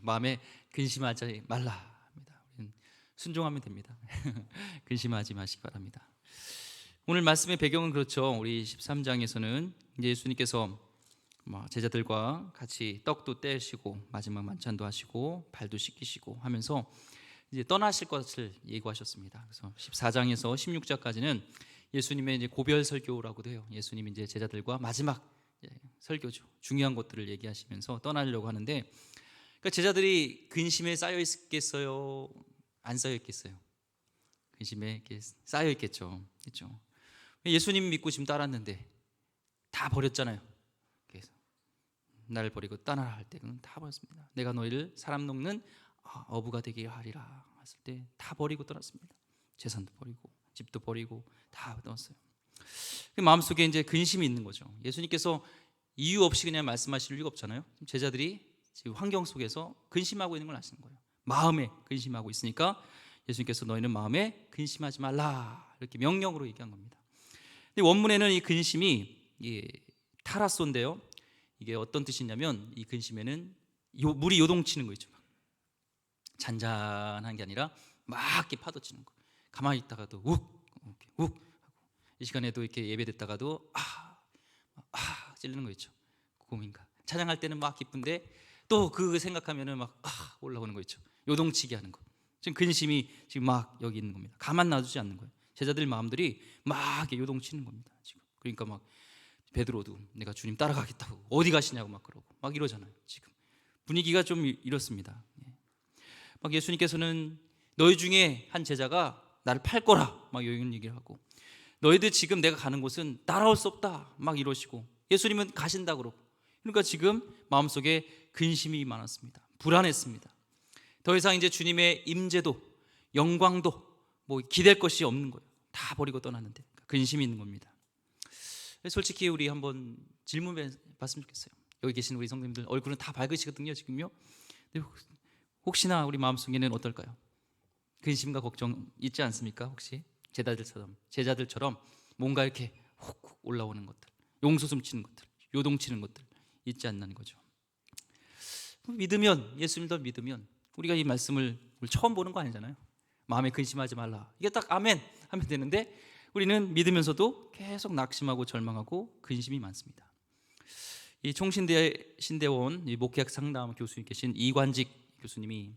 마음에 근심하지 말라 합니다. 우리는 순종하면 됩니다. 근심하지 마시기 바랍니다. 오늘 말씀의 배경은 그렇죠. 우리 13장에서는 이제 예수님께서 제자들과 같이 떡도 떼시고 마지막 만찬도 하시고 발도 씻기시고 하면서 이제 떠나실 것을 예고하셨습니다. 그래서 14장에서 16장까지는 예수님의 이제 고별 설교라고도 해요. 예수님이 이제 제자들과 마지막 설교죠. 중요한 것들을 얘기하시면서 떠나려고 하는데, 그러니까 제자들이 근심에 쌓여 있겠어요? 안 쌓여 있겠어요? 근심에 쌓여 있겠죠. 그렇죠? 예수님 믿고 지금 따랐는데 다 버렸잖아요. 그래서 나를 버리고 떠나라 할 때는 다 버렸습니다. 내가 너희를 사람 먹는 어부가 되게 하리라 했을 때 다 버리고 떠났습니다. 재산도 버리고 집도 버리고 다 떠났어요. 마음속에 이제 근심이 있는 거죠. 예수님께서 이유 없이 그냥 말씀하실 이유가 없잖아요. 제자들이 지금 환경 속에서 근심하고 있는 걸 아시는 거예요. 마음에 근심하고 있으니까 예수님께서 너희는 마음에 근심하지 말라 이렇게 명령으로 얘기한 겁니다. 근데 원문에는 이 근심이 타라소인데요. 이게 어떤 뜻이냐면 이 근심에는 물이 요동치는 거 있죠. 잔잔한 게 아니라 막 이렇게 파도치는 거. 가만히 있다가도 욱 하고, 이 시간에도 이렇게 예배됐다가도 찔리는 거 있죠. 고민가. 찬양할 때는 막 기쁜데 또 그 생각하면은 막 올라오는 거 있죠. 요동치게 하는 거. 지금 근심이 지금 막 여기 있는 겁니다. 가만 놔두지 않는 거예요. 제자들 마음들이 막 이렇게 요동치는 겁니다. 지금. 그러니까 막 베드로도 내가 주님 따라가겠다고 어디 가시냐고 막 그러고 막 이러잖아요. 지금 분위기가 좀 이렇습니다. 막 예수님께서는 너희 중에 한 제자가 나를 팔 거라 막 이런 얘기를 하고, 너희들 지금 내가 가는 곳은 따라올 수 없다 막 이러시고, 예수님은 가신다 그러고, 그러니까 지금 마음속에 근심이 많았습니다. 불안했습니다. 더 이상 이제 주님의 임재도 영광도 기댈 것이 없는 거예요. 다 버리고 떠났는데 근심이 있는 겁니다. 솔직히 우리 한번 질문 봤으면 좋겠어요. 여기 계신 우리 성도님들 얼굴은 다 밝으시거든요 지금요. 근데 혹시나 우리 마음속에는 어떨까요? 근심과 걱정 있지 않습니까? 혹시 제자들처럼 뭔가 이렇게 훅 올라오는 것들, 용솟음 치는 것들, 요동치는 것들 있지 않는 거죠. 믿으면, 예수님도 믿으면 우리가 이 말씀을 처음 보는 거 아니잖아요. 마음에 근심하지 말라, 이게 딱 아멘 하면 되는데 우리는 믿으면서도 계속 낙심하고 절망하고 근심이 많습니다. 이 신대원 목회학 상담 교수님 계신 이관직 교수님이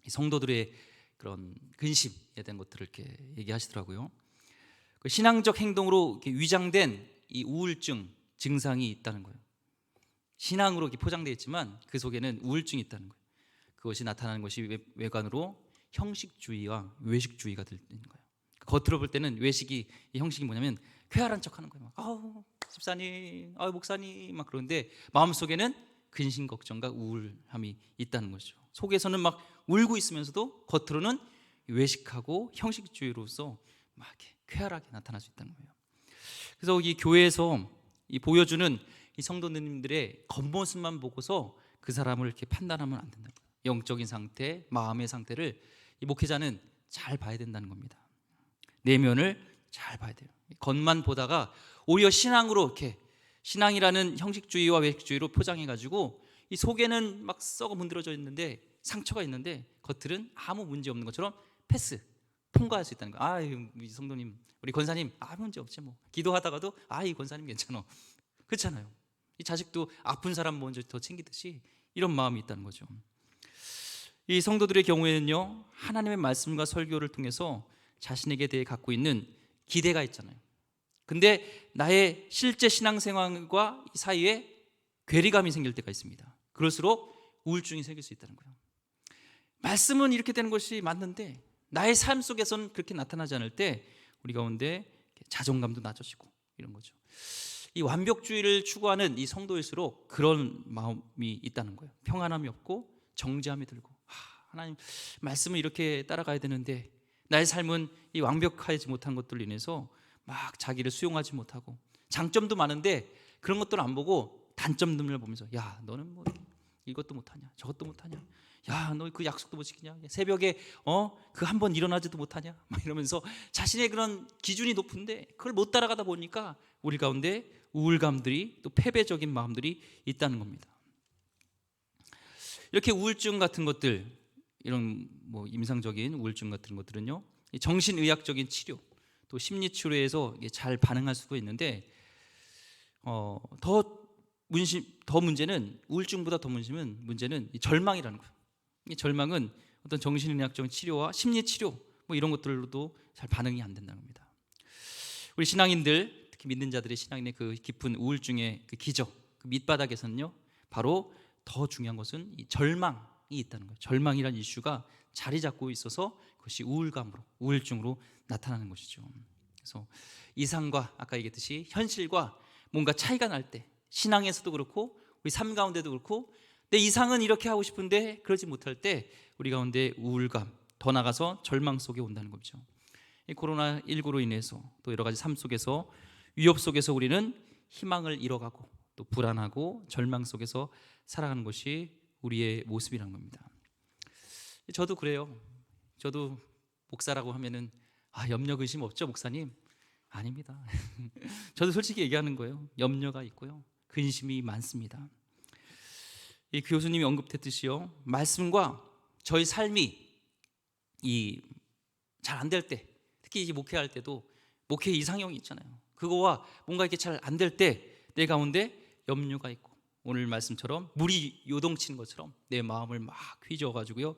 성도들의 그런 근심에 대한 것들을 이렇게 얘기하시더라고요. 그 신앙적 행동으로 이렇게 위장된 이 우울증 증상이 있다는 거예요. 신앙으로 이렇게 포장되어 있지만 그 속에는 우울증이 있다는 거예요. 그것이 나타나는 것이 외관으로 형식주의와 외식주의가 되는 거예요. 겉으로 볼 때는 외식이, 이 형식이 뭐냐면 쾌활한 척하는 거예요. 아우 집사님, 아우 목사님 막 그러는데 마음속에는 근심 걱정과 우울함이 있다는 거죠. 속에서는 막 울고 있으면서도 겉으로는 외식하고 형식주의로서 막 이렇게 쾌활하게 나타날 수 있다는 거예요. 그래서 이 교회에서 이 보여주는 이 성도님들의 겉모습만 보고서 그 사람을 이렇게 판단하면 안 된다는 거예요. 영적인 상태, 마음의 상태를 이 목회자는 잘 봐야 된다는 겁니다. 내면을 잘 봐야 돼요. 겉만 보다가 오히려 신앙으로 이렇게, 신앙이라는 형식주의와 외식주의로 포장해가지고 이 속에는 막 썩어 문드러져 있는데 상처가 있는데 겉들은 아무 문제 없는 것처럼 패스, 통과할 수 있다는 거예요. 이 성도님, 우리 권사님 아무 문제 없지 뭐. 기도하다가도 이 권사님 괜찮아, 그렇잖아요. 이 자식도 아픈 사람 먼저 더 챙기듯이 이런 마음이 있다는 거죠. 이 성도들의 경우에는요, 하나님의 말씀과 설교를 통해서 자신에게 대해 갖고 있는 기대가 있잖아요. 근데 나의 실제 신앙생활과 사이에 괴리감이 생길 때가 있습니다. 그럴수록 우울증이 생길 수 있다는 거예요. 말씀은 이렇게 되는 것이 맞는데 나의 삶 속에서는 그렇게 나타나지 않을 때 우리 가운데 자존감도 낮아지고 이런 거죠. 이 완벽주의를 추구하는 이 성도일수록 그런 마음이 있다는 거예요. 평안함이 없고 정죄함이 들고, 하나님 말씀을 이렇게 따라가야 되는데 나의 삶은 이 완벽하지 못한 것들로 인해서 막 자기를 수용하지 못하고, 장점도 많은데 그런 것들을 안 보고 단점들을 보면서, 야 너는 뭐 이것도 못하냐 저것도 못하냐, 야 너 그 약속도 못 지키냐, 새벽에 그 한 번 일어나지도 못하냐 막 이러면서 자신의 그런 기준이 높은데 그걸 못 따라가다 보니까 우리 가운데 우울감들이, 또 패배적인 마음들이 있다는 겁니다. 이렇게 우울증 같은 것들, 이런 뭐 임상적인 우울증 같은 것들은요, 정신의학적인 치료 또 심리 치료에서 잘 반응할 수도 있는데, 더 문제는, 우울증보다 더 문제는 이 절망이라는 거예요. 이 절망은 어떤 정신의학적인 치료와 심리 치료 뭐 이런 것들로도 잘 반응이 안 된다는 겁니다. 우리 신앙인들, 특히 믿는 자들의 신앙인의 그 깊은 우울증의 그 기적, 그 밑바닥에서는요, 바로 더 중요한 것은 이 절망이 있다는 거예요. 절망이라는 이슈가 자리 잡고 있어서 그것이 우울감으로, 우울증으로 나타나는 것이죠. 그래서 이상과 아까 얘기했듯이 현실과 뭔가 차이가 날 때, 신앙에서도 그렇고 우리 삶 가운데도 그렇고, 내 이상은 이렇게 하고 싶은데 그러지 못할 때 우리 가운데 우울감, 더 나가서 절망 속에 온다는 거죠. 이 코로나19로 인해서 또 여러 가지 삶 속에서, 위협 속에서 우리는 희망을 잃어가고 또 불안하고 절망 속에서 살아가는 것이 우리의 모습이라는 겁니다. 저도 그래요. 저도 목사라고 하면은 염려 근심 없죠, 목사님? 아닙니다. 저도 솔직히 얘기하는 거예요. 염려가 있고요, 근심이 많습니다. 이 교수님이 언급했듯이요, 말씀과 저희 삶이 잘 안 될 때, 특히 이제 목회할 때도 목회 이상형이 있잖아요. 그거와 뭔가 이렇게 잘 안 될 때 내 가운데 염려가 있고, 오늘 말씀처럼 물이 요동치는 것처럼 내 마음을 막 휘저어가지고요,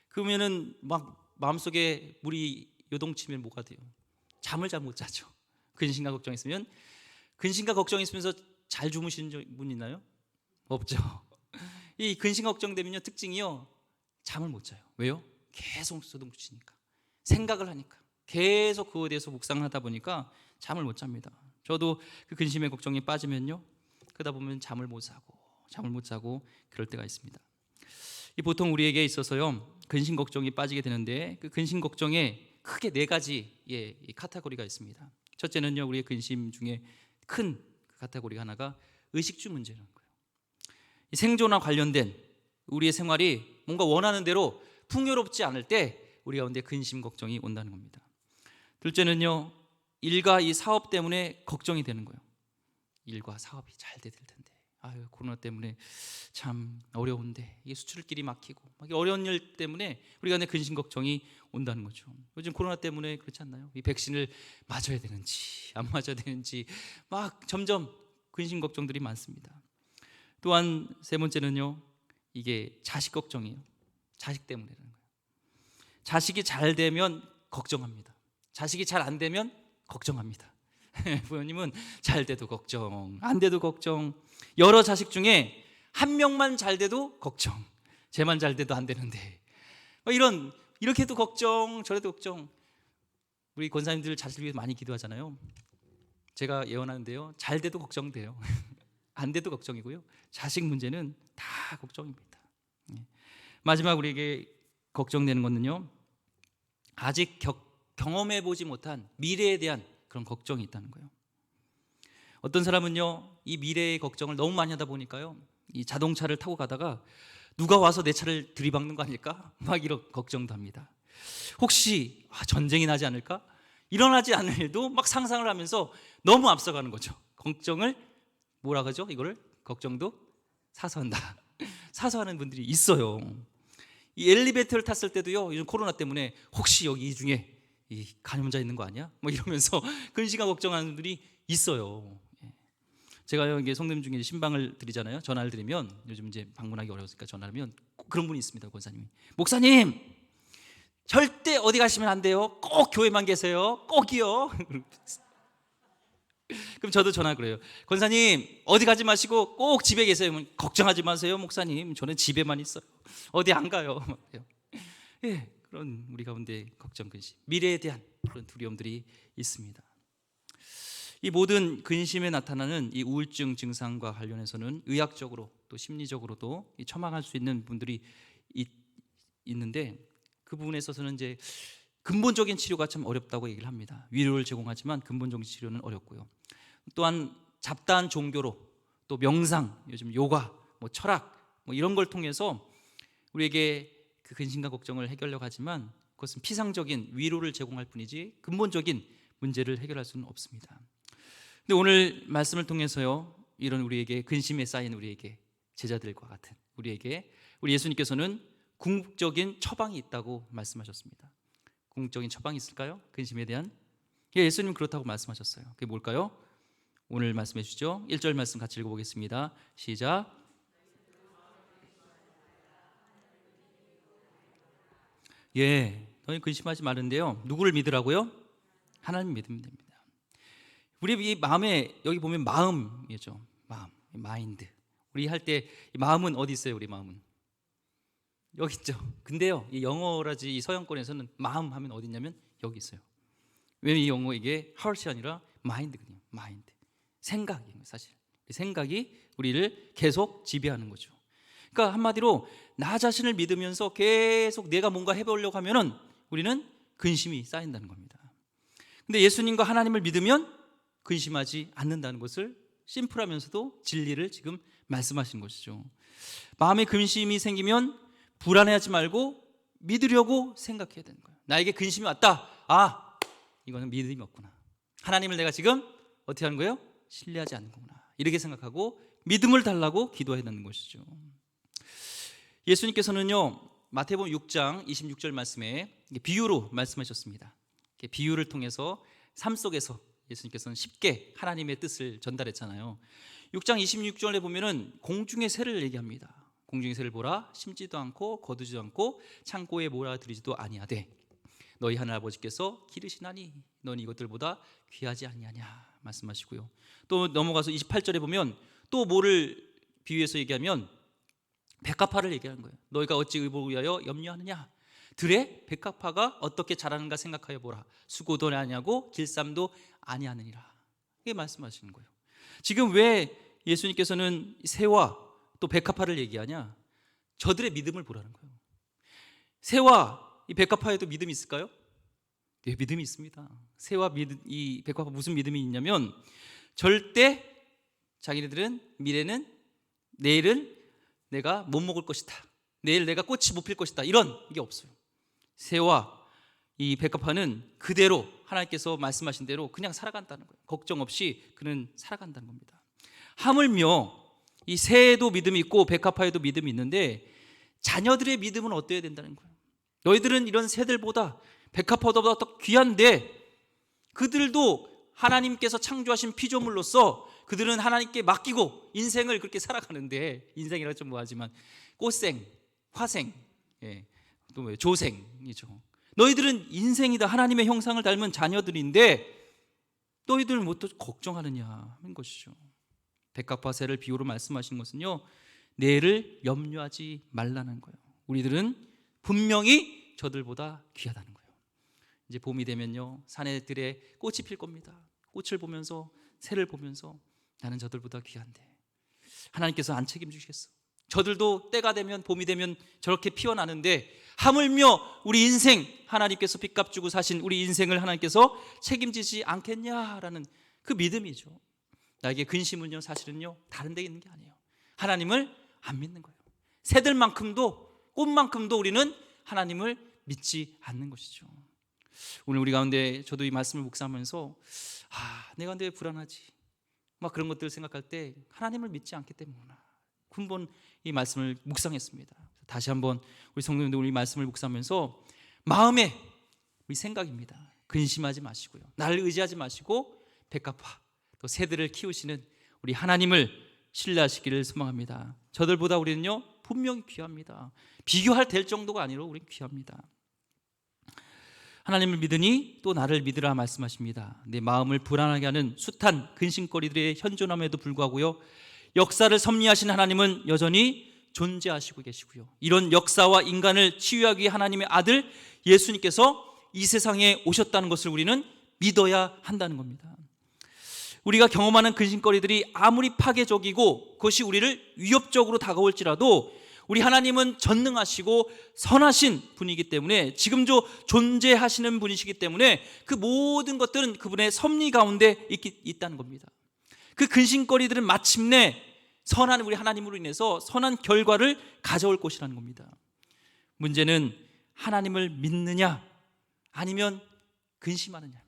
그러면은 막 마음속에 물이 요동치면 뭐가 돼요? 잠을 잘 못 자죠. 근심과 걱정이 있으면. 근심과 걱정이 있으면서 잘 주무시는 분 있나요? 없죠. 이 근심 걱정되면요, 특징이요, 잠을 못 자요. 왜요? 계속 소동치니까, 생각을 하니까, 계속 그거에 대해서 묵상을 하다 보니까 잠을 못 잡니다. 저도 그 근심의 걱정에 빠지면요, 그러다 보면 잠을 못 자고 그럴 때가 있습니다. 이 보통 우리에게 있어서요, 근심 걱정이 빠지게 되는데, 그 근심 걱정에 크게 네 가지 이 카테고리가 있습니다. 첫째는요, 우리의 근심 중에 큰 카테고리 하나가 의식주 문제라는 거예요. 이 생존과 관련된 우리의 생활이 뭔가 원하는 대로 풍요롭지 않을 때 우리 가운데 근심 걱정이 온다는 겁니다. 둘째는요, 일과 이 사업 때문에 걱정이 되는 거예요. 일과 사업이 잘 돼야 될 텐데, 코로나 때문에 참 어려운데, 이게 수출길이 막히고 막 어려운 일 때문에 우리 가운데 근심 걱정이 온다는 거죠. 요즘 코로나 때문에 그렇지 않나요? 이 백신을 맞아야 되는지 안 맞아야 되는지 막 점점 근심 걱정들이 많습니다. 또한 세 번째는요, 이게 자식 걱정이에요. 자식 때문에라는 거예요. 자식이 잘 되면 걱정합니다. 자식이 잘 안 되면 걱정합니다. 부모님은 잘 돼도 걱정, 안 돼도 걱정. 여러 자식 중에 한 명만 잘 돼도 걱정, 쟤만 잘 돼도 안 되는데, 이렇게 해도 걱정, 저래도 걱정. 우리 권사님들 자식을 위해 많이 기도하잖아요. 제가 예언하는데요, 잘 돼도 걱정돼요. 안 돼도 걱정이고요, 자식 문제는 다 걱정입니다. 마지막 우리에게 걱정되는 것은요, 아직 경험해 보지 못한 미래에 대한 그런 걱정이 있다는 거예요. 어떤 사람은요, 이 미래의 걱정을 너무 많이 하다 보니까요, 이 자동차를 타고 가다가 누가 와서 내 차를 들이박는 거 아닐까? 막 이런 걱정도 합니다. 혹시 전쟁이 나지 않을까? 일어나지 않을 일도 막 상상을 하면서 너무 앞서가는 거죠. 걱정을 뭐라 그러죠? 이거를 걱정도 사서한다. 사서하는 분들이 있어요. 이 엘리베이터를 탔을 때도요, 요즘 코로나 때문에 혹시 여기 이 중에 이 감염자 있는 거 아니야? 뭐 이러면서 근심과 걱정하는 분들이 있어요. 제가요, 이게 성도님 중에 신방을 드리잖아요. 전화를 드리면, 요즘 이제 방문하기 어려우니까 전화하면 꼭 그런 분이 있습니다. 권사님이, 목사님 절대 어디 가시면 안 돼요. 꼭 교회만 계세요. 꼭이요. 그럼 저도 전화 그래요. 권사님 어디 가지 마시고 꼭 집에 계세요. 걱정하지 마세요, 목사님. 저는 집에만 있어요. 어디 안 가요. 그런 우리 가운데 걱정, 근심, 미래에 대한 그런 두려움들이 있습니다. 이 모든 근심에 나타나는 이 우울증 증상과 관련해서는 의학적으로 또 심리적으로도 처방할 수 있는 분들이 있는데, 그 부분에 있어서는 이제 근본적인 치료가 참 어렵다고 얘기를 합니다. 위로를 제공하지만 근본적인 치료는 어렵고요. 또한 잡다한 종교로, 또 명상, 요즘 요가, 철학 이런 걸 통해서 우리에게 그 근심과 걱정을 해결하려고 하지만, 그것은 피상적인 위로를 제공할 뿐이지 근본적인 문제를 해결할 수는 없습니다. 근데 오늘 말씀을 통해서요, 이런 우리에게 근심에 쌓인 우리에게, 제자들과 같은 우리에게 우리 예수님께서는 궁극적인 처방이 있다고 말씀하셨습니다. 궁극적인 처방이 있을까요? 근심에 대한? 예수님 그렇다고 말씀하셨어요. 그게 뭘까요? 오늘 말씀해 주시죠. 1절 말씀 같이 읽어보겠습니다. 시작. 너희 근심하지 마는데요, 누구를 믿으라고요? 하나님 믿으면 됩니다. 우리 이 마음에, 여기 보면 마음이죠. 마음, 마인드. 우리 할 때 마음은 어디 있어요? 우리 마음은 여기 있죠. 근데요, 이 영어라지 이 서양권에서는 마음 하면 어디 있냐면 여기 있어요. 왜 이 영어 이게 heart이 아니라 mind거든요. mind. 생각이에요. 사실 생각이 우리를 계속 지배하는 거죠. 그러니까 한마디로 나 자신을 믿으면서 계속 내가 뭔가 해보려고 하면은 우리는 근심이 쌓인다는 겁니다. 근데 예수님과 하나님을 믿으면 근심하지 않는다는 것을 심플하면서도 진리를 지금 말씀하신 것이죠. 마음에 근심이 생기면 불안해하지 말고 믿으려고 생각해야 되는 거예요. 나에게 근심이 왔다. 이거는 믿음이 없구나. 하나님을 내가 지금 어떻게 하는 거예요? 신뢰하지 않는 거구나. 이렇게 생각하고 믿음을 달라고 기도해야 되는 것이죠. 예수님께서는요, 마태복음 6장 26절 말씀에 비유로 말씀하셨습니다. 비유를 통해서 삶 속에서 예수님께서는 쉽게 하나님의 뜻을 전달했잖아요. 6장 26절에 보면은 공중의 새를 얘기합니다. 공중의 새를 보라, 심지도 않고 거두지도 않고 창고에 몰아들이지도 아니하되 너희 하늘 아버지께서 기르시나니 너는 이것들보다 귀하지 아니하냐 말씀하시고요. 또 넘어가서 28절에 보면 또 뭐를 비유해서 얘기하면 백합화를 얘기하는 거예요. 너희가 어찌 의복을 위하여 염려하느냐? 들의 백합화가 어떻게 자라는가 생각하여 보라. 수고도 아니하고 길쌈도 아니하느니라. 이게 말씀하시는 거예요. 지금 왜 예수님께서는 새와 또 백합화를 얘기하냐? 저들의 믿음을 보라는 거예요. 새와 이 백합화에도 믿음이 있을까요? 네, 믿음이 있습니다. 새와 이 백합화 무슨 믿음이 있냐면 절대 자기네들은 미래는 내일은 내가 못 먹을 것이다. 내일 내가 꽃이 못 필 것이다. 이런 게 없어요. 새와 이 백합화는 그대로 하나님께서 말씀하신 대로 그냥 살아간다는 거예요. 걱정 없이 그는 살아간다는 겁니다. 하물며 이 새에도 믿음이 있고 백합화에도 믿음이 있는데 자녀들의 믿음은 어때야 된다는 거예요. 너희들은 이런 새들보다 백합화보다 더 귀한데 그들도 하나님께서 창조하신 피조물로서 그들은 하나님께 맡기고 인생을 그렇게 살아가는데, 인생이라 좀 뭐하지만 꽃생, 화생, 또 뭐예요? 조생이죠. 너희들은 인생이다. 하나님의 형상을 닮은 자녀들인데 너희들은 뭐 또 걱정하느냐 하는 것이죠. 백합화 새를 비유로 말씀하신 것은요, 내일을 염려하지 말라는 거예요. 우리들은 분명히 저들보다 귀하다는 거예요. 이제 봄이 되면요, 산에들의 꽃이 필 겁니다. 꽃을 보면서, 새를 보면서 나는 저들보다 귀한데 하나님께서 안 책임주시겠어? 저들도 때가 되면, 봄이 되면 저렇게 피어나는데 하물며 우리 인생 하나님께서 빚값 주고 사신 우리 인생을 하나님께서 책임지지 않겠냐라는 그 믿음이죠. 나에게 근심은요, 사실은요 다른 데 있는 게 아니에요. 하나님을 안 믿는 거예요. 새들만큼도, 꽃만큼도 우리는 하나님을 믿지 않는 것이죠. 오늘 우리 가운데 저도 이 말씀을 묵상하면서 내가 근데 왜 불안하지? 막 그런 것들을 생각할 때 하나님을 믿지 않기 때문이구나. 근본 이 말씀을 묵상했습니다. 다시 한번 우리 성도님들 우리 말씀을 묵상하면서 마음에 우리 생각입니다. 근심하지 마시고요. 나를 의지하지 마시고 백합화 또 새들을 키우시는 우리 하나님을 신뢰하시기를 소망합니다. 저들보다 우리는요 분명히 귀합니다. 비교할 될 정도가 아니라 우리는 귀합니다. 하나님을 믿으니 또 나를 믿으라 말씀하십니다. 내 마음을 불안하게 하는 숱한 근심거리들의 현존함에도 불구하고요, 역사를 섭리하신 하나님은 여전히 존재하시고 계시고요, 이런 역사와 인간을 치유하기 위해 하나님의 아들 예수님께서 이 세상에 오셨다는 것을 우리는 믿어야 한다는 겁니다. 우리가 경험하는 근심거리들이 아무리 파괴적이고 그것이 우리를 위협적으로 다가올지라도 우리 하나님은 전능하시고 선하신 분이기 때문에, 지금도 존재하시는 분이시기 때문에 그 모든 것들은 그분의 섭리 가운데 있다는 겁니다. 그 근심거리들은 마침내 선한 우리 하나님으로 인해서 선한 결과를 가져올 것이라는 겁니다. 문제는 하나님을 믿느냐 아니면 근심하느냐입니다.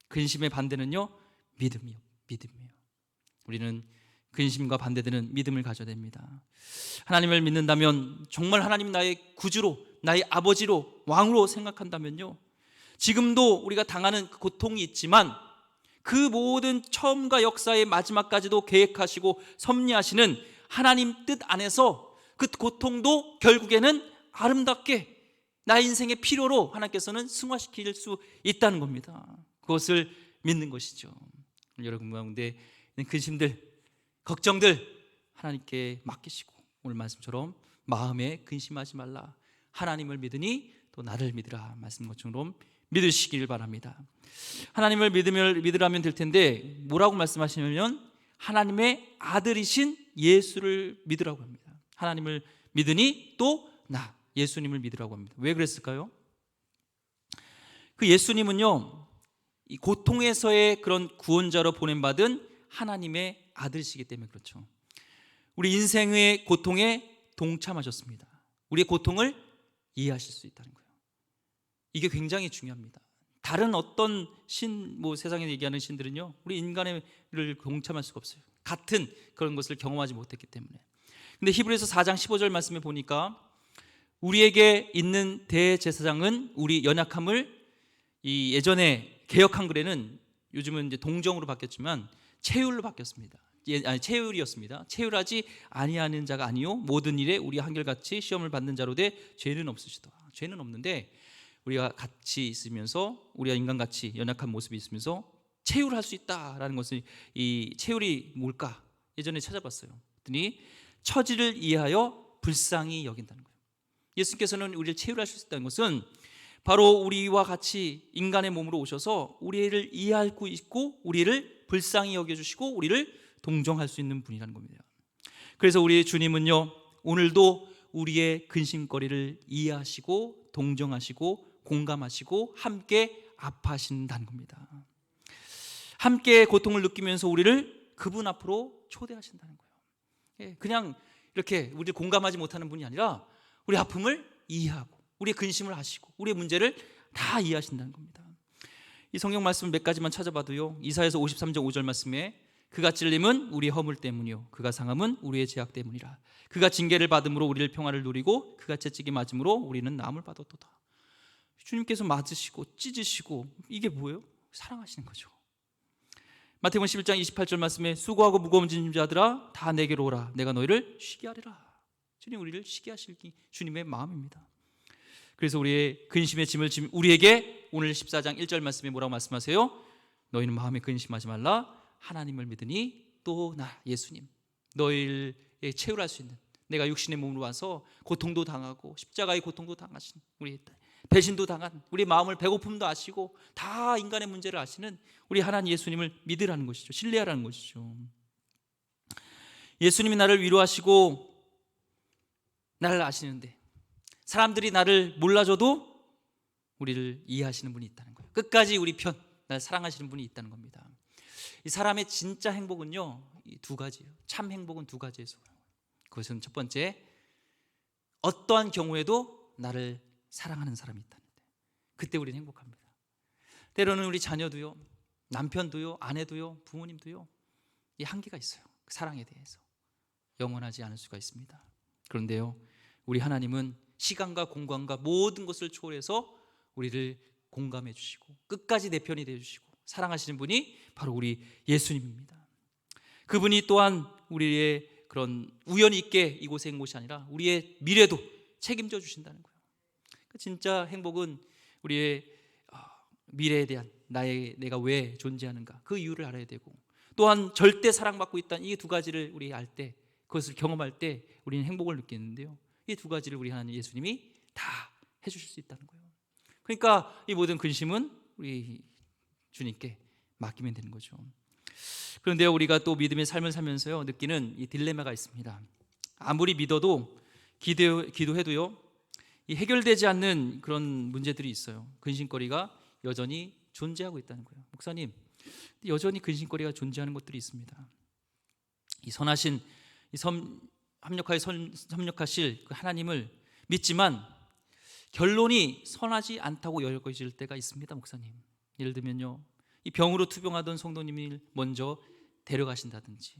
근심의 반대는요 믿음이에요. 우리는 근심과 반대되는 믿음을 가져야 됩니다. 하나님을 믿는다면, 정말 하나님 나의 구주로, 나의 아버지로, 왕으로 생각한다면요, 지금도 우리가 당하는 그 고통이 있지만 그 모든 처음과 역사의 마지막까지도 계획하시고 섭리하시는 하나님 뜻 안에서 그 고통도 결국에는 아름답게 나의 인생의 필요로 하나님께서는 승화시킬 수 있다는 겁니다. 그것을 믿는 것이죠. 여러분 가운데 있는 근심들, 걱정들 하나님께 맡기시고, 오늘 말씀처럼 마음에 근심하지 말라, 하나님을 믿으니 또 나를 믿으라 말씀 것처럼 믿으시길 바랍니다. 하나님을 믿으라면 될 텐데 뭐라고 말씀하시냐면 하나님의 아들이신 예수를 믿으라고 합니다. 하나님을 믿으니 또 나 예수님을 믿으라고 합니다. 왜 그랬을까요? 그 예수님은요, 이 고통에서의 그런 구원자로 보냄받은 하나님의 아들이시기 때문에 그렇죠. 우리 인생의 고통에 동참하셨습니다. 우리의 고통을 이해하실 수 있다는 거예요. 이게 굉장히 중요합니다. 다른 어떤 세상에 얘기하는 신들은요, 우리 인간을 동참할 수가 없어요. 같은 그런 것을 경험하지 못했기 때문에. 근데 히브리서 4장 15절 말씀에 보니까 우리에게 있는 대제사장은 우리 연약함을, 이 예전에 개역 한글에는, 요즘은 이제 동정으로 바뀌었지만 체율로 바뀌었습니다. 체율이었습니다. 체율하지 아니하는 자가 아니요 모든 일에 우리 한결같이 시험을 받는 자로 돼 죄는 없으시다. 죄는 없는데 우리가 같이 있으면서, 우리가 인간같이 연약한 모습이 있으면서 체율할 수 있다라는 것을, 이 체율이 뭘까 예전에 찾아봤어요. 그랬더니 처지를 이해하여 불쌍히 여긴다는 거예요. 예수님께서는 우리를 체율하실 수 있다는 것은 바로 우리와 같이 인간의 몸으로 오셔서 우리를 이해하고 있고 우리를 불쌍히 여겨주시고 우리를 동정할 수 있는 분이라는 겁니다. 그래서 우리 주님은요, 오늘도 우리의 근심거리를 이해하시고 동정하시고 공감하시고 함께 아파하신다는 겁니다. 함께 고통을 느끼면서 우리를 그분 앞으로 초대하신다는 거예요. 그냥 이렇게 우리 공감하지 못하는 분이 아니라 우리 아픔을 이해하고 우리의 근심을 하시고 우리의 문제를 다 이해하신다는 겁니다. 이 성경 말씀 몇 가지만 찾아봐도요, 이사야서 53장 5절 말씀에 그가 찔림은 우리의 허물 때문이요 그가 상함은 우리의 죄악 때문이라. 그가 징계를 받음으로 우리를 평화를 누리고 그가 채찍이 맞음으로 우리는 나음을 받았도다. 주님께서 맞으시고 찢으시고, 이게 뭐예요? 사랑하시는 거죠. 마태복음 11장 28절 말씀에 수고하고 무거운 짐진 자들아 다 내게로 오라 내가 너희를 쉬게 하리라. 주님 우리를 쉬게 하실 주님의 마음입니다. 그래서 우리의 근심의 짐을 우리에게 오늘 14장 1절 말씀에 뭐라고 말씀하세요? 너희는 마음에 근심하지 말라 하나님을 믿으니 또 나 예수님 너희를 채울할 수 있는, 내가 육신의 몸으로 와서 고통도 당하고 십자가의 고통도 당하신, 우리 배신도 당한, 우리 마음을 배고픔도 아시고 다 인간의 문제를 아시는 우리 하나님 예수님을 믿으라는 것이죠. 신뢰하라는 것이죠. 예수님이 나를 위로하시고 나를 아시는데 사람들이 나를 몰라줘도 우리를 이해하시는 분이 있다는 거예요. 끝까지 우리 편, 나를 사랑하시는 분이 있다는 겁니다. 이 사람의 진짜 행복은요, 이 두 가지예요. 참 행복은 두 가지에서 그것은 첫 번째, 어떠한 경우에도 나를 사랑하는 사람이 있다는데 그때 우리는 행복합니다. 때로는 우리 자녀도요, 남편도요, 아내도요, 부모님도요, 이 한계가 있어요. 그 사랑에 대해서 영원하지 않을 수가 있습니다. 그런데요, 우리 하나님은 시간과 공간과 모든 것을 초월해서 우리를 공감해 주시고 끝까지 내 편이 되어 주시고 사랑하시는 분이 바로 우리 예수님입니다. 그분이 또한 우리의 그런 우연히 있게 이곳에 있는 곳이 아니라 우리의 미래도 책임져 주신다는 거예요. 진짜 행복은 우리의 미래에 대한 내가 왜 존재하는가 그 이유를 알아야 되고, 또한 절대 사랑받고 있다는 이 두 가지를 우리 알 때, 그것을 경험할 때 우리는 행복을 느끼는데요, 이 두 가지를 우리 하나님 예수님이 다 해주실 수 있다는 거예요. 그러니까 이 모든 근심은 우리 주님께 맡기면 되는 거죠. 그런데 우리가 또 믿음의 삶을 살면서요 느끼는 이 딜레마가 있습니다. 아무리 믿어도 기도해도요 이 해결되지 않는 그런 문제들이 있어요. 근심거리가 여전히 존재하고 있다는 거예요. 목사님, 여전히 근심거리가 존재하는 것들이 있습니다. 이 선하신 협력하실 그 하나님을 믿지만 결론이 선하지 않다고 여겨질 때가 있습니다. 목사님, 예를 들면요, 이 병으로 투병하던 성도님을 먼저 데려가신다든지,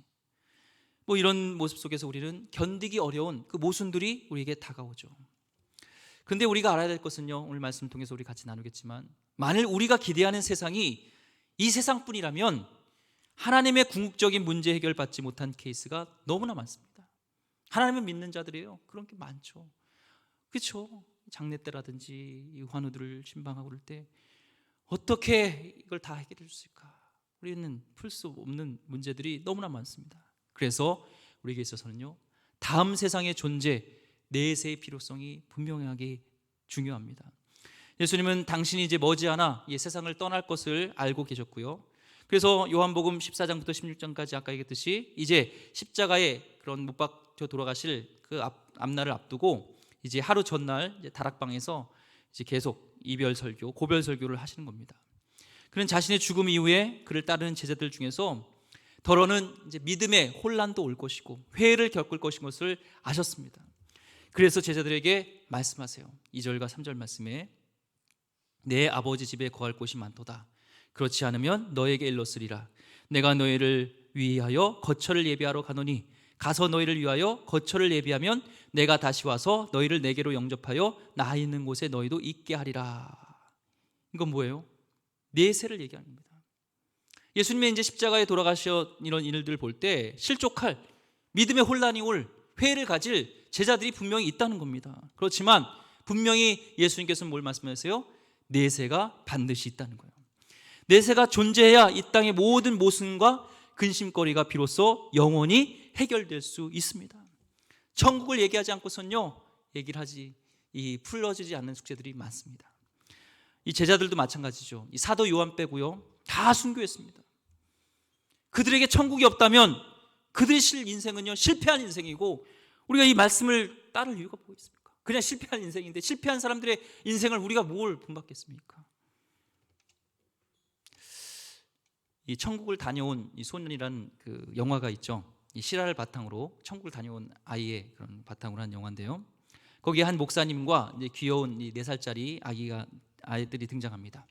뭐 이런 모습 속에서 우리는 견디기 어려운 그 모순들이 우리에게 다가오죠. 근데 우리가 알아야 될 것은요, 오늘 말씀 통해서 우리 같이 나누겠지만, 만일 우리가 기대하는 세상이 이 세상뿐이라면 하나님의 궁극적인 문제 해결받지 못한 케이스가 너무나 많습니다. 하나님을 믿는 자들이에요. 그런 게 많죠. 그렇죠? 장례 때라든지 이 환우들을 신방하고 그럴 때 어떻게 이걸 다 해결해 줄 수 있을까? 우리는 풀 수 없는 문제들이 너무나 많습니다. 그래서 우리에게 있어서는요, 다음 세상의 존재, 내세의 필요성이 분명하게 중요합니다. 예수님은 당신이 이제 머지않아 이 세상을 떠날 것을 알고 계셨고요. 그래서 요한복음 14장부터 16장까지 아까 얘기했듯이 이제 십자가에 그런 못 박혀 돌아가실 그 앞날을 앞두고 이제 하루 전날 이제 다락방에서 이제 계속 이별 설교, 고별 설교를 하시는 겁니다. 그는 자신의 죽음 이후에 그를 따르는 제자들 중에서 더러는 이제 믿음의 혼란도 올 것이고 회의를 겪을 것인 것을 아셨습니다. 그래서 제자들에게 말씀하세요. 2절과 3절 말씀에 내 아버지 집에 거할 곳이 많도다. 그렇지 않으면 너에게 일렀으리라. 내가 너희를 위하여 거처를 예비하러 가노니 가서 너희를 위하여 거처를 예비하면 내가 다시 와서 너희를 내게로 영접하여 나 있는 곳에 너희도 있게 하리라. 이건 뭐예요? 내세를 얘기하는 겁니다. 예수님의 이제 십자가에 돌아가셔 이런 일들을 볼 때 실족할 믿음의 혼란이 올 회의를 가질 제자들이 분명히 있다는 겁니다. 그렇지만 분명히 예수님께서는 뭘 말씀하세요? 내세가 반드시 있다는 거예요. 내세가 존재해야 이 땅의 모든 모순과 근심거리가 비로소 영원히 해결될 수 있습니다. 천국을 얘기하지 않고선요, 얘기를 하지 풀어지지 않는 숙제들이 많습니다. 이 제자들도 마찬가지죠. 이 사도 요한 빼고요, 다 순교했습니다. 그들에게 천국이 없다면 그들의 인생은요, 실패한 인생이고 우리가 이 말씀을 따를 이유가 뭐 있습니까? 그냥 실패한 인생인데 실패한 사람들의 인생을 우리가 뭘 본받겠습니까? 이 천국을 다녀온 이 소년이라는 그 영화가 있죠. 이 실화를 바탕으로 천국을 다녀온 아이의 그런 바탕으로 한 영화인데요. 거기에 한 목사님과 이제 귀여운 이 4살짜리 아이들이 등장합니다.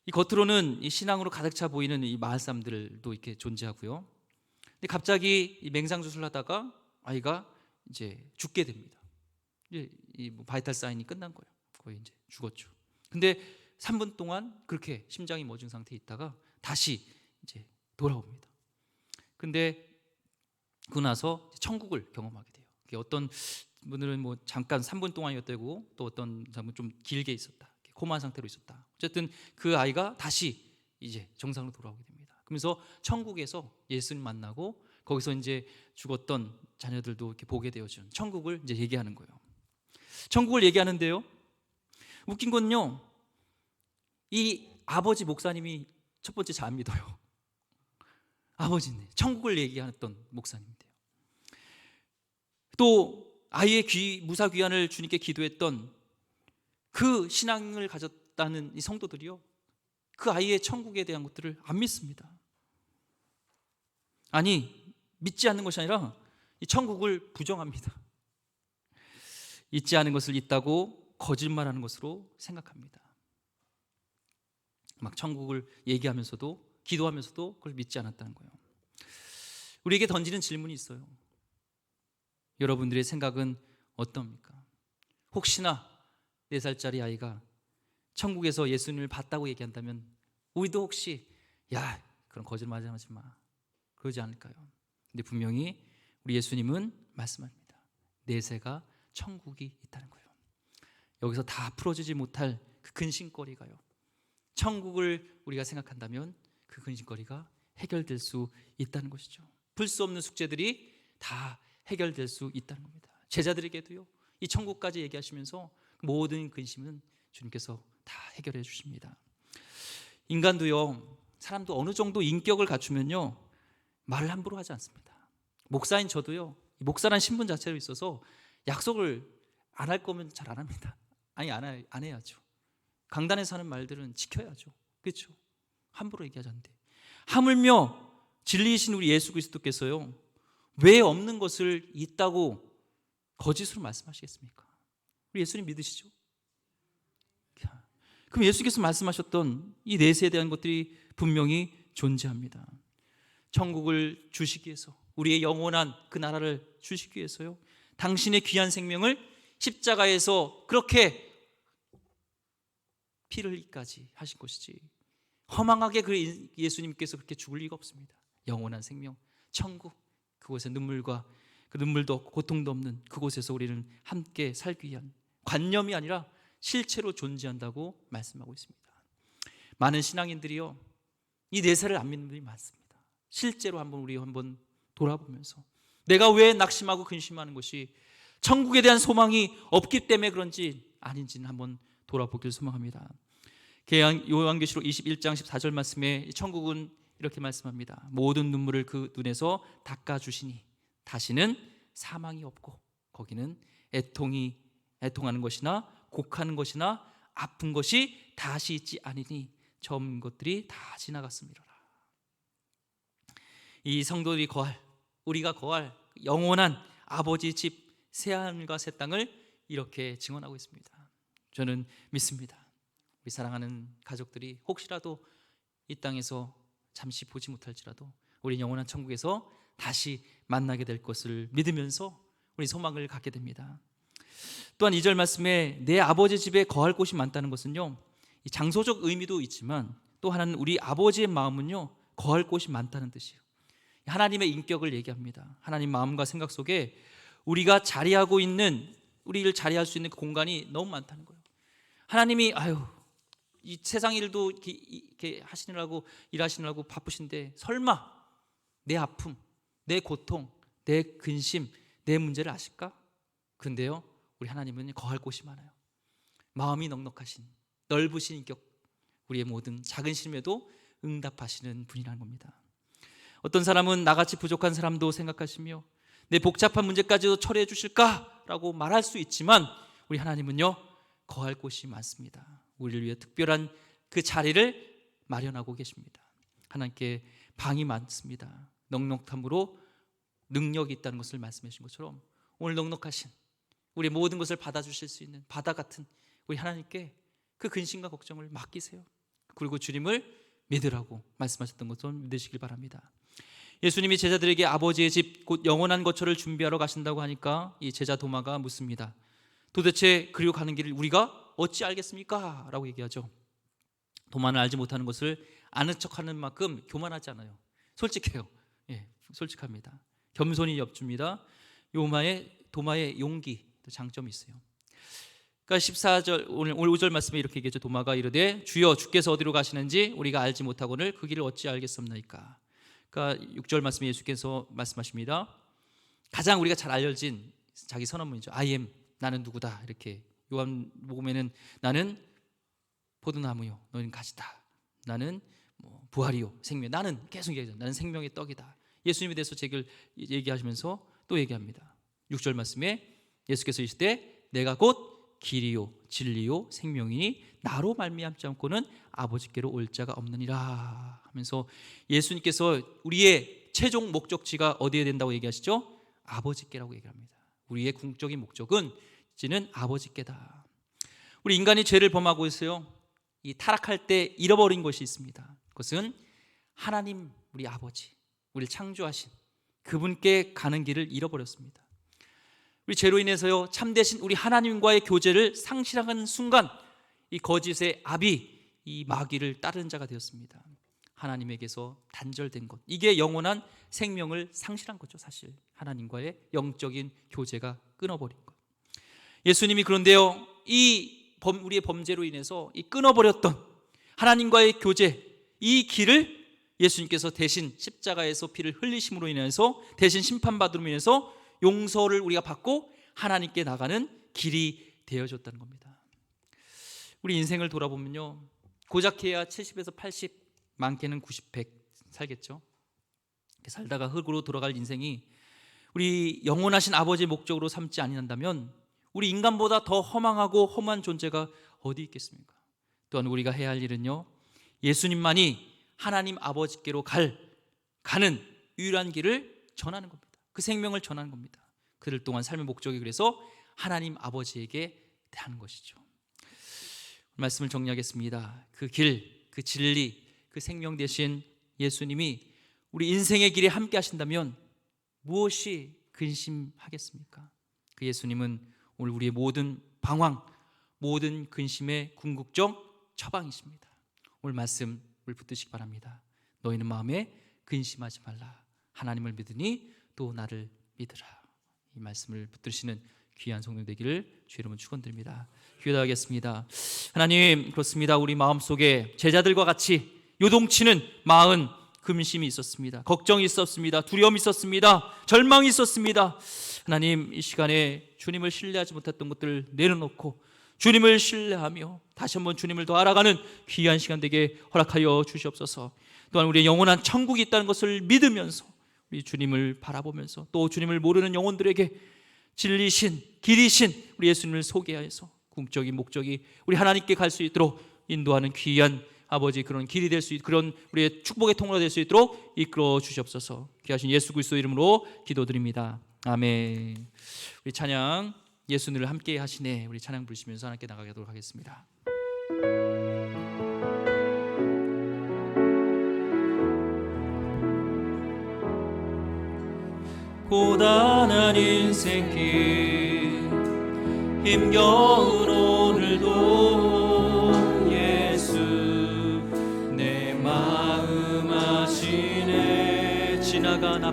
이 겉으로는 이 신앙으로 가득 차 보이는 이 마을 사람들도 이렇게 존재하고요. 근데 갑자기 이 맹장수술을 하다가 아이가 이제 죽게 됩니다. 이제 이 바이탈 사인이 끝난 거예요. 거의 이제 죽었죠. 근데 3분 동안 그렇게 심장이 멎은 상태에 있다가 다시 이제 돌아옵니다. 근데 그러고 나서 천국을 경험하게 돼요. 어떤 분들은 뭐 잠깐 3분 동안이었다고, 또 어떤 사람은 좀 길게 있었다, 코마 상태로 있었다. 어쨌든 그 아이가 다시 이제 정상으로 돌아오게 됩니다. 그러면서 천국에서 예수님 만나고 거기서 이제 죽었던 자녀들도 이렇게 보게 되어준 천국을 이제 얘기하는 거예요. 천국을 얘기하는데요, 웃긴 건요, 이 아버지 목사님이 첫 번째 잘 안 믿어요. 아버지네, 천국을 얘기했던 목사님인데요. 또 아이의 무사 귀환을 주님께 기도했던 그 신앙을 가졌다는 이 성도들이요, 그 아이의 천국에 대한 것들을 안 믿습니다. 아니, 믿지 않는 것이 아니라 이 천국을 부정합니다. 있지 않은 것을 있다고 거짓말하는 것으로 생각합니다. 막 천국을 얘기하면서도, 기도하면서도 그걸 믿지 않았다는 거예요. 우리에게 던지는 질문이 있어요. 여러분들의 생각은 어떻습니까? 혹시나 4살짜리 아이가 천국에서 예수님을 봤다고 얘기한다면 우리도 혹시 야, 그런 거짓말 하지 마, 그러지 않을까요? 근데 분명히 우리 예수님은 말씀합니다. 내세가 천국이 있다는 거예요. 여기서 다 풀어지지 못할 그 근심거리가요, 천국을 우리가 생각한다면 그 근심거리가 해결될 수 있다는 것이죠. 풀 수 없는 숙제들이 다 해결될 수 있다는 겁니다. 제자들에게도요, 이 천국까지 얘기하시면서 모든 근심은 주님께서 다 해결해 주십니다. 인간도요, 사람도 어느 정도 인격을 갖추면요, 말을 함부로 하지 않습니다. 목사인 저도요, 목사란 신분 자체로 있어서 약속을 안 할 거면 잘 안 합니다. 아니, 안 해야죠. 강단에서 하는 말들은 지켜야죠. 그렇죠? 함부로 얘기하지 않는데, 하물며 진리이신 우리 예수 그리스도께서요, 왜 없는 것을 있다고 거짓으로 말씀하시겠습니까? 우리 예수님 믿으시죠? 그럼 예수께서 말씀하셨던 이 내세에 대한 것들이 분명히 존재합니다. 천국을 주시기 위해서 우리의 영원한 그 나라를 주시기 위해서요, 당신의 귀한 생명을 십자가에서 그렇게 피를 흘리기까지 하신 것이지, 허망하게 그 예수님께서 그렇게 죽을 리가 없습니다. 영원한 생명, 천국, 그곳에 눈물과 그 눈물도 없고 고통도 없는 그곳에서 우리는 함께 살기 위한, 관념이 아니라 실체로 존재한다고 말씀하고 있습니다. 많은 신앙인들이요, 이 내세를 안 믿는 분이 많습니다. 실제로 우리 한번 돌아보면서 내가 왜 낙심하고 근심하는 것이 천국에 대한 소망이 없기 때문에 그런지 아닌지는 한번 돌아보길 소망합니다. 요한계시록 21장 14절 말씀에 천국은 이렇게 말씀합니다. 모든 눈물을 그 눈에서 닦아주시니 다시는 사망이 없고 거기는 애통하는 것이나 곡하는 것이나 아픈 것이 다시 있지 아니니 처음 것들이 다 지나갔음이로라. 이 성도들이 거할, 우리가 거할 영원한 아버지 집 새하늘과 새 땅을 이렇게 증언하고 있습니다. 저는 믿습니다. 우리 사랑하는 가족들이 혹시라도 이 땅에서 잠시 보지 못할지라도 우리 영원한 천국에서 다시 만나게 될 것을 믿으면서 우리 소망을 갖게 됩니다. 또한 2절 말씀에 내 아버지 집에 거할 곳이 많다는 것은요, 이 장소적 의미도 있지만 또 하나는 우리 아버지의 마음은요, 거할 곳이 많다는 뜻이에요. 하나님의 인격을 얘기합니다. 하나님 마음과 생각 속에 우리가 자리하고 있는, 우리를 자리할 수 있는 그 공간이 너무 많다는 거예요. 하나님이 이 세상 일도 이렇게 하시느라고, 일하시느라고 바쁘신데 설마 내 아픔, 내 고통, 내 근심, 내 문제를 아실까? 근데요, 우리 하나님은 거할 곳이 많아요. 마음이 넉넉하신, 넓으신 인격, 우리의 모든 작은 심에도 응답하시는 분이라는 겁니다. 어떤 사람은 나같이 부족한 사람도 생각하시며 내 복잡한 문제까지도 처리해 주실까라고 말할 수 있지만 우리 하나님은요, 거할 곳이 많습니다. 우리를 위해 특별한 그 자리를 마련하고 계십니다. 하나님께 방이 많습니다. 넉넉함으로 능력이 있다는 것을 말씀해 주신 것처럼 오늘 넉넉하신, 우리 모든 것을 받아주실 수 있는 바다 같은 우리 하나님께 그 근심과 걱정을 맡기세요. 그리고 주님을 믿으라고 말씀하셨던 것처럼 믿으시길 바랍니다. 예수님이 제자들에게 아버지의 집 곧 영원한 거처를 준비하러 가신다고 하니까 이 제자 도마가 묻습니다. 도대체 그리로 가는 길을 우리가 어찌 알겠습니까? 라고 얘기하죠. 도마는 알지 못하는 것을 아는 척하는 만큼 교만하지 않아요. 솔직해요. 솔직합니다. 겸손히 엽줍니다. 도마의 용기, 장점이 있어요. 그러니까 14절, 오늘 5절 말씀에 이렇게 얘기하죠. 도마가 이르되 주여 주께서 어디로 가시는지 우리가 알지 못하거늘 그 길을 어찌 알겠습니까? 그러니까 6절 말씀에 예수께서 말씀하십니다. 가장 우리가 잘 알려진 자기 선언문이죠. I am, 나는 누구다. 이렇게 요한복음에는 나는 포도나무요, 너는 가지다. 나는 부활이요, 생명. 나는 계속 얘기하죠. 나는 생명의 떡이다. 예수님에 대해서 얘기하시면서 또 얘기합니다. 6절 말씀에 예수께서 이르시되 내가 곧 길이요 진리요 생명이니 나로 말미암지 않고는 아버지께로 올 자가 없느니라 하면서 예수님께서 우리의 최종 목적지가 어디에 된다고 얘기하시죠? 아버지께라고 얘기합니다. 우리의 궁극적인 목적은 이제는 아버지께다. 우리 인간이 죄를 범하고 있어요. 이 타락할 때 잃어버린 것이 있습니다. 그것은 하나님, 우리 아버지, 우리를 창조하신 그분께 가는 길을 잃어버렸습니다. 우리 죄로 인해서요, 참되신 우리 하나님과의 교제를 상실하는 순간 이 거짓의 아비, 이 마귀를 따르는 자가 되었습니다. 하나님에게서 단절된 것, 이게 영원한 생명을 상실한 거죠. 사실 하나님과의 영적인 교제가 끊어버린 것. 예수님이 그런데요, 우리의 범죄로 인해서 이 끊어버렸던 하나님과의 교제, 이 길을 예수님께서 대신 십자가에서 피를 흘리심으로 인해서 대신 심판받음으로 인해서 용서를 우리가 받고 하나님께 나가는 길이 되어졌다는 겁니다. 우리 인생을 돌아보면요, 고작 해야 70에서 80, 많게는 90, 100 살겠죠. 살다가 흙으로 돌아갈 인생이 우리 영원하신 아버지의 목적으로 삼지 아니한다면 우리 인간보다 더 허망하고 험한 존재가 어디 있겠습니까? 또한 우리가 해야 할 일은요, 예수님만이 하나님 아버지께로 가는 유일한 길을 전하는 겁니다. 그 생명을 전하는 겁니다. 그들 동안 삶의 목적이 그래서 하나님 아버지에게 대하는 것이죠. 말씀을 정리하겠습니다. 그 길, 그 진리, 그 생명 되신 예수님이 우리 인생의 길에 함께 하신다면 무엇이 근심하겠습니까? 그 예수님은 오늘 우리의 모든 방황, 모든 근심의 궁극적 처방이십니다. 오늘 말씀을 붙드시기 바랍니다. 너희는 마음에 근심하지 말라. 하나님을 믿으니 또 나를 믿으라. 이 말씀을 붙드시는 귀한 성도 되기를 주의 이름으로 축원드립니다. 기도하겠습니다. 하나님, 그렇습니다. 우리 마음속에 제자들과 같이 요동치는 마음, 근심이 있었습니다. 걱정이 있었습니다. 두려움이 있었습니다. 절망이 있었습니다. 하나님, 이 시간에 주님을 신뢰하지 못했던 것들을 내려놓고 주님을 신뢰하며 다시 한번 주님을 더 알아가는 귀한 시간 되게 허락하여 주시옵소서. 또한 우리의 영원한 천국이 있다는 것을 믿으면서 우리 주님을 바라보면서 또 주님을 모르는 영혼들에게 진리신, 길이신 우리 예수님을 소개하여서 궁극적인 목적이 우리 하나님께 갈 수 있도록 인도하는 귀한 아버지, 그런 길이 될 수 있도록, 그런 우리의 축복의 통로가 될 수 있도록 이끌어 주시옵소서. 귀하신 예수 그리스도 이름으로 기도드립니다. 아멘. 우리 찬양 예수 늘 함께 하시네, 우리 찬양 부르시면서 함께 나가도록 하겠습니다. 고단한 인생길 힘겨운 오늘도 예수 내 마음 아시네. 지나간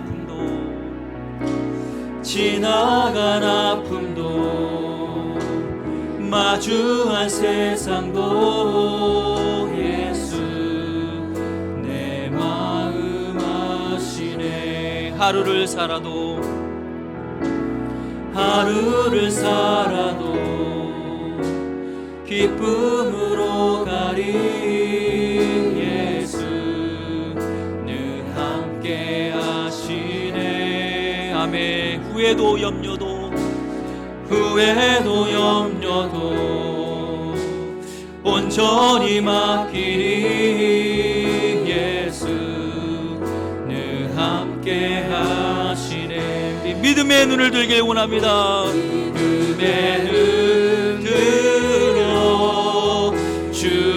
아픔도 마주한 세상도 예수 내 마음 아시네. 하루를 살아도 기쁨으로 가리 예수 늘 함께 하시네. 아멘. 후회도 염려도 온전히 맡기리 예수 늘 함께 하시네. 믿음의 눈을 들길 원합니다. 믿음의 눈 들어 주